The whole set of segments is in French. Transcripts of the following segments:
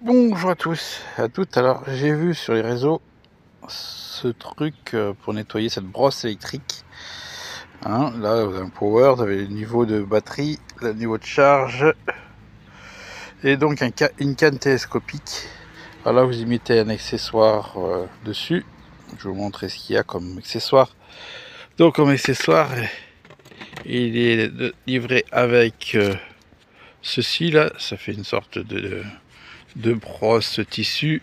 Bonjour à tous, à toutes. Alors, j'ai vu sur les réseaux ce truc pour nettoyer cette brosse électrique. Hein, là, vous avez un power, vous avez le niveau de batterie, le niveau de charge, et donc une canne télescopique. Alors là, vous y mettez un accessoire dessus. Je vais vous montrer ce qu'il y a comme accessoire. Donc, comme accessoire, il est livré avec ceci là. Ça fait une sorte de brosse tissu.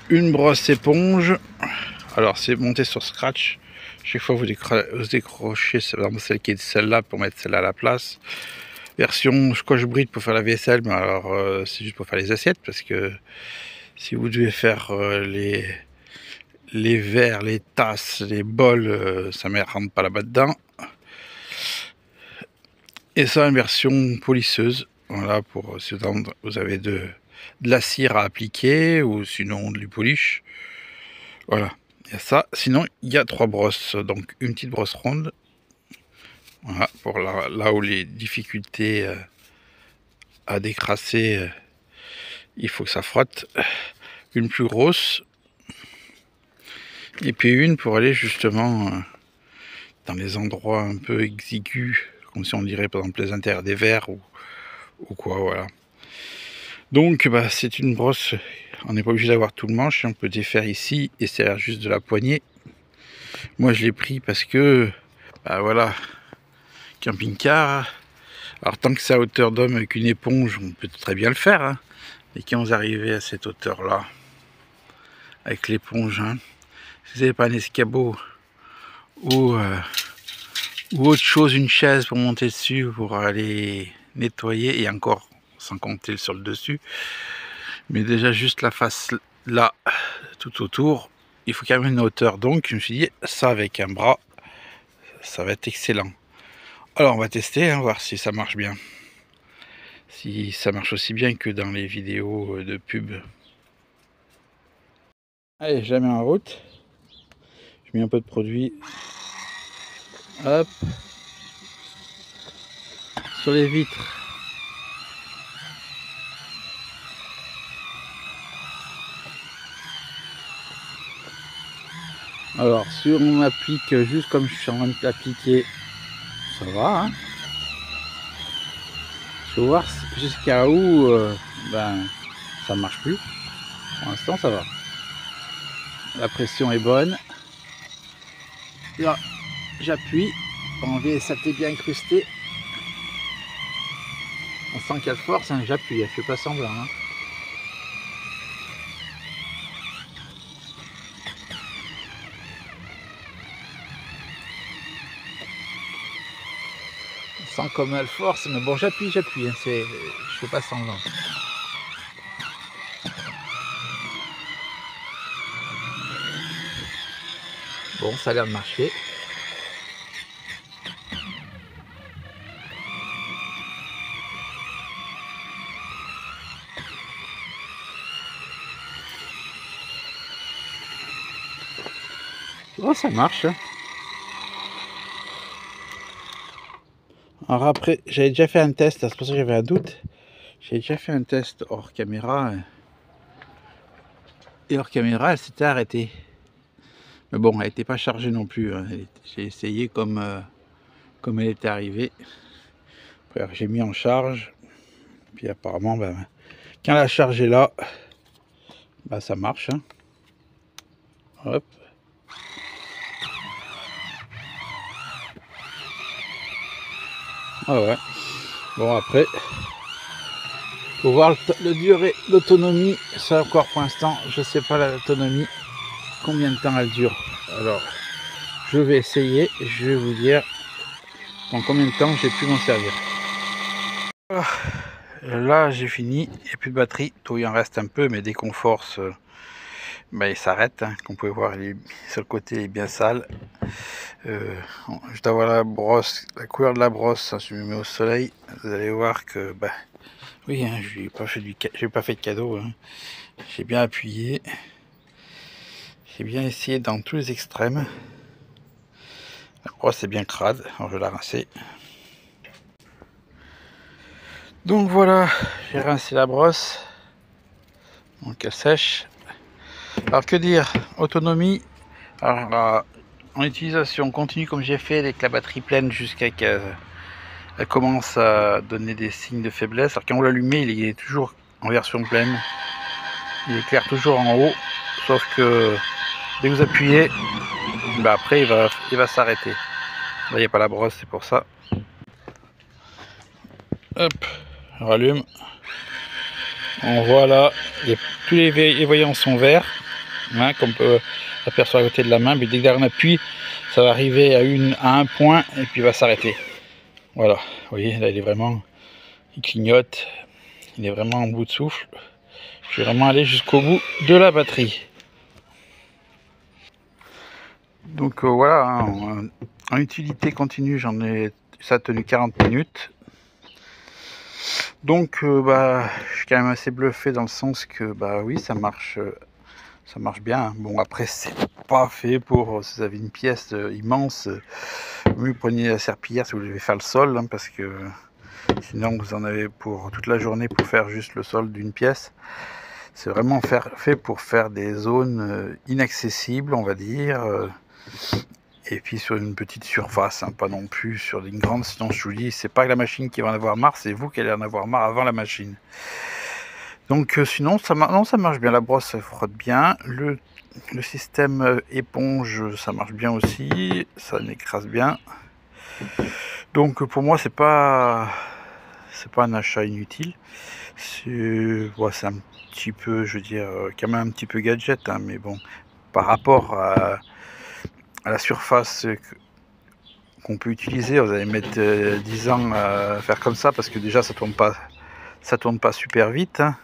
Une brosse éponge. Alors c'est monté sur Scratch. Chaque fois vous décrochez celle qui est celle-là pour mettre celle-là à la place. Version Scotch Brite pour faire la vaisselle, mais alors c'est juste pour faire les assiettes, parce que si vous devez faire les verres, les tasses, les bols, ça ne rentre pas là-bas dedans. Et ça, une version polisseuse. Voilà, pour si vous avez de la cire à appliquer, ou sinon du polish. Voilà, il y a ça. Sinon, il y a 3 brosses. Donc, une petite brosse ronde. Voilà, pour là où les difficultés à décrasser, il faut que ça frotte. Une plus grosse. Et puis une pour aller justement dans les endroits un peu exigus, comme si on dirait par exemple les intérieurs des verres ou quoi, voilà. Donc, c'est une brosse. On n'est pas obligé d'avoir tout le manche. On peut défaire ici et servir juste de la poignée. Moi, je l'ai pris parce que, voilà, camping-car. Alors tant que c'est à hauteur d'homme avec une éponge, on peut très bien le faire. Hein. Et quand vous arrivez à cette hauteur-là, avec l'éponge, hein, si vous n'avez pas un escabeau ou autre chose, une chaise pour monter dessus, pour aller nettoyer, et encore, sans compter sur le dessus, mais déjà juste la face là, tout autour, il faut quand même une hauteur. Donc je me suis dit, ça avec un bras, ça va être excellent. Alors on va tester, hein, voir si ça marche bien. Si ça marche aussi bien que dans les vidéos de pub. Allez, je la mets en route. Je mets un peu de produit. Hop. Sur les vitres. Alors, si on applique juste comme je suis en train de l'appliquer, ça va. Hein. Je vais voir jusqu'à où ça marche plus. Pour l'instant, ça va. La pression est bonne. Là, j'appuie. On vient, ça t'est bien incrusté. On sent qu'elle force, hein, j'appuie, elle fait pas semblant. Hein. On sent comme elle force, mais bon, j'appuie, hein, je fais pas semblant. Bon, ça a l'air de marcher. Oh, ça marche. Alors après, j'avais déjà fait un test, c'est pour ça que j'avais un doute. J'ai déjà fait un test hors caméra. Et hors caméra, elle s'était arrêtée. Mais bon, elle n'était pas chargée non plus. Hein. J'ai essayé comme elle était arrivée. Après, j'ai mis en charge. Puis apparemment, quand la charge est là, ça marche. Hein. Hop. Ah ouais. Bon, après, faut voir le durée d'autonomie. Ça encore pour l'instant, je sais pas l'autonomie. Combien de temps elle dure. Alors, je vais essayer. Je vais vous dire en combien de temps j'ai pu m'en servir. Là, j'ai fini. Il n'y a plus de batterie. Tout, il en reste un peu, mais dès qu'on force, il s'arrête. Hein. Comme vous pouvez voir, sur le côté, il est bien sale. Je dois avoir la brosse, la couleur de la brosse. Hein, je me mets au soleil. Vous allez voir que, oui, hein, je n'ai pas fait de cadeau. Hein. J'ai bien appuyé. J'ai bien essayé dans tous les extrêmes. La brosse est bien crade. Alors je vais la rincer. Donc voilà, j'ai rincé la brosse, donc elle sèche. Alors que dire, autonomie, alors en utilisation continue comme j'ai fait avec la batterie pleine jusqu'à qu'elle commence à donner des signes de faiblesse. Alors quand vous l'allumez, il est toujours en version pleine, il éclaire toujours en haut, sauf que dès que vous appuyez, bah après il va s'arrêter. Là il n'y a pas la brosse, c'est pour ça. Hop, je rallume. On voit là, tous les voyants sont verts, hein, comme on peut apercevoir à côté de la main, mais dès qu'on appuie, ça va arriver à un point et puis il va s'arrêter. Voilà, vous voyez, là il est vraiment, il clignote, il est vraiment en bout de souffle. Je vais vraiment aller jusqu'au bout de la batterie. Donc voilà, hein, en utilité continue, ça a tenu 40 minutes. Donc bah, je suis quand même assez bluffé dans le sens que bah oui, ça marche bien. Bon après c'est pas fait pour, si vous avez une pièce immense, vous prenez la serpillière si vous devez faire le sol, hein, parce que sinon vous en avez pour toute la journée pour faire juste le sol d'une pièce. C'est vraiment fait pour faire des zones inaccessibles, on va dire, et puis sur une petite surface, hein, pas non plus sur une grande, sinon je vous dis, c'est pas la machine qui va en avoir marre, c'est vous qui allez en avoir marre avant la machine. Donc sinon ça marche bien, la brosse elle frotte bien, le système éponge ça marche bien aussi, ça n'écrase bien. Donc pour moi c'est pas un achat inutile, c'est un petit peu, je veux dire, quand même un petit peu gadget, hein, mais bon, par rapport à la surface qu'on peut utiliser, vous allez mettre 10 ans à faire comme ça, parce que déjà ça tourne pas super vite, hein.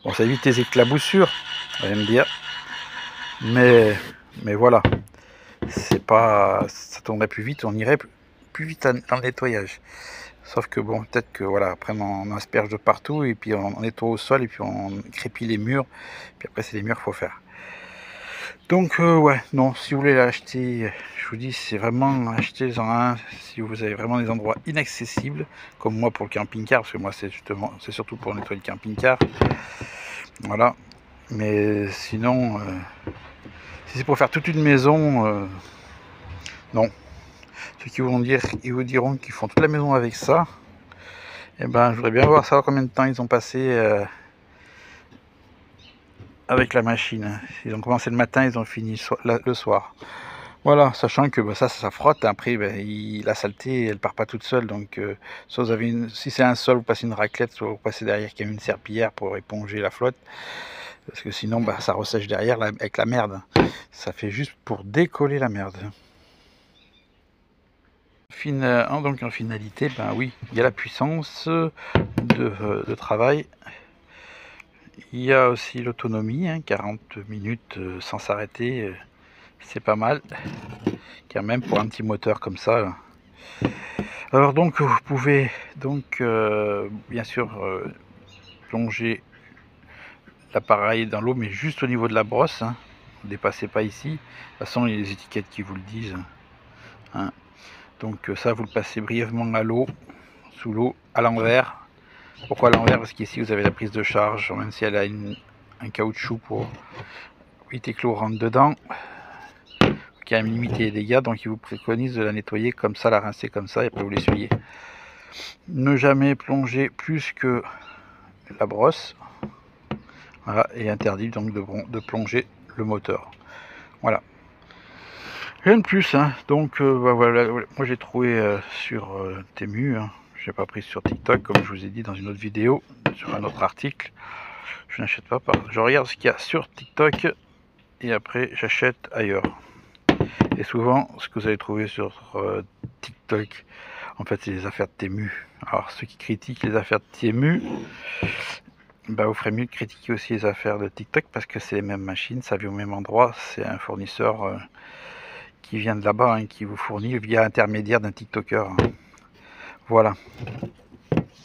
Bon, ça évite les éclaboussures, vous allez me dire, mais voilà, ça tournerait plus vite, on irait plus vite dans le nettoyage. Sauf que bon, peut-être que voilà, après on asperge de partout et puis on nettoie au sol et puis on crépit les murs, puis après c'est les murs qu'il faut faire. Donc ouais, non, si vous voulez l'acheter, je vous dis, c'est vraiment achetez-en un si vous avez vraiment des endroits inaccessibles, comme moi pour le camping-car, parce que moi c'est surtout pour nettoyer le camping-car. Voilà, mais sinon, si c'est pour faire toute une maison, non. Ceux qui vont dire, ils vous diront qu'ils font toute la maison avec ça. Et ben, je voudrais bien voir savoir combien de temps ils ont passé avec la machine. Ils ont commencé le matin, ils ont fini le soir. Voilà, sachant que bah, ça frotte. Après, bah, la saleté, elle part pas toute seule. Donc, soit vous avez si c'est un sol, vous passez une raclette, soit vous passez derrière quand même une serpillière pour éponger la flotte. Parce que sinon, bah, ça ressèche derrière avec la merde. Ça fait juste pour décoller la merde. Donc en finalité, ben oui, il y a la puissance de travail. Il y a aussi l'autonomie, hein, 40 minutes sans s'arrêter, c'est pas mal, quand même pour un petit moteur comme ça. Alors donc vous pouvez donc bien sûr plonger l'appareil dans l'eau, mais juste au niveau de la brosse, hein. Ne dépassez pas ici. De toute façon, il y a les étiquettes qui vous le disent, hein. Donc ça, vous le passez brièvement à l'eau, sous l'eau, à l'envers. Pourquoi à l'envers? Parce qu'ici vous avez la prise de charge, même si elle a un caoutchouc pour éviter que l'eau rentre dedans, qui a limité les dégâts, donc il vous préconise de la nettoyer comme ça, la rincer comme ça, et après vous l'essuyez. Ne jamais plonger plus que la brosse, voilà, et interdit donc de plonger le moteur. Voilà. Rien de plus, hein. Donc bah, voilà, moi j'ai trouvé sur Temu, hein. Je n'ai pas pris sur TikTok, comme je vous ai dit dans une autre vidéo, sur un autre article. Je n'achète pas, je regarde ce qu'il y a sur TikTok et après j'achète ailleurs. Et souvent, ce que vous allez trouver sur TikTok, en fait, c'est les affaires de Temu. Alors, ceux qui critiquent les affaires de Temu, bah, vous ferez mieux de critiquer aussi les affaires de TikTok, parce que c'est les mêmes machines, ça vient au même endroit. C'est un fournisseur qui vient de là-bas, hein, qui vous fournit via intermédiaire d'un TikToker. Voilà.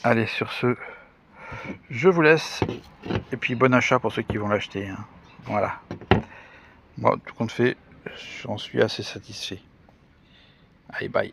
Allez, sur ce, je vous laisse. Et puis bon achat pour ceux qui vont l'acheter, hein. Voilà. Moi, tout compte fait, j'en suis assez satisfait. Allez, bye.